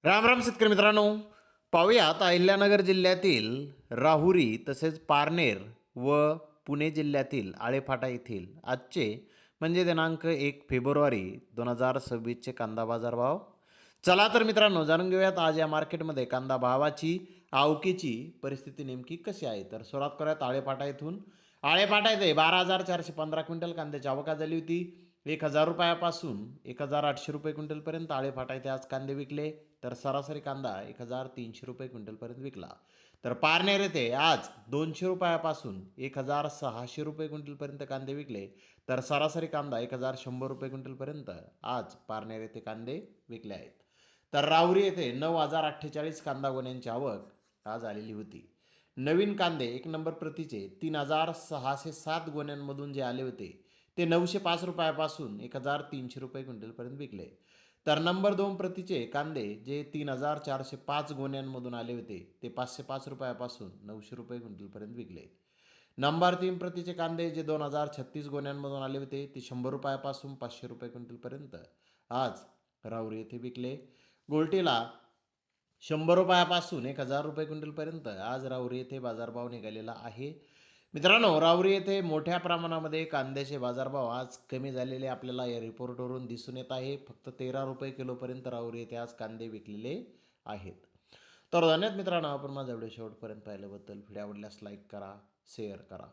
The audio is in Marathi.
राम राम शेतकरी मित्रांनो, पाहूयात अहिल्यानगर जिल्ह्यातील राहुरी तसेच पारनेर व पुणे जिल्ह्यातील आळेफाटा येथील आजचे म्हणजे दिनांक 1 फेब्रुवारी 2026चे कांदा बाजार भाव. चला तर मित्रांनो जाणून घेऊयात आज या मार्केटमध्ये कांदा भावाची आवकेची परिस्थिती नेमकी कशी आहे. तर सुरुवात करूयात आळेफाटा येथून. आळेफाटा येथे 12,415 क्विंटल कांद्याची आवक झाली होती. 1,000 रुपयापासून 1,800 रुपये क्विंटलपर्यंत आळेफाटा येथे आज कांदे विकले. तर सरासरी कांदा 1,300 रुपये क्विंटलपर्यंत विकला. तर पारनेर येथे आज 200 रुपयापासून 1,600 रुपये क्विंटलपर्यंत कांदे विकले. तर सरासरी कांदा 1,100 रुपये क्विंटलपर्यंत आज पारनेर येथे कांदे विकले आहेत. तर राहुरी येथे 9,048 कांदा गोण्यांची आवक आज आलेली होती. नवीन कांदे 1 नंबर प्रतीचे 3,607 गोण्यांमधून जे आले होते ते 905 रुपयापासून 1,300 रुपये क्विंटलपर्यंत विकले. तर नंबर 2 प्रतीचे कांदे जे 3,405 गोण्यांमधून आले होते ते 505 रुपयापासून 900 रुपये क्विंटलपर्यंत विकले. नंबर 3 प्रतीचे कांदे जे 2,036 गोण्यांमधून आले होते ते 100 रुपयापासून 500 रुपये क्विंटलपर्यंत आज राहुरी येथे विकले. गोल्टीला 100 रुपयापासून 1,000 रुपये क्विंटलपर्यंत आज राहुरी येथे बाजारभाव निघालेला आहे. मित्रांनो, राहुरी येथे मोठ्या प्रमाणामध्ये कांद्याचे बाजारभाव आज कमी झालेले आपल्याला या रिपोर्टवरून दिसून येत आहे. फक्त 13 रुपये किलोपर्यंत राहुरी येथे आज कांदे विकलेले आहेत. तर धन्यवाद मित्रांनो, आपण माझा व्हिडिओ शेवटपर्यंत पाहिल्याबद्दल. व्हिडिओ आवडल्यास लाईक करा, शेअर करा.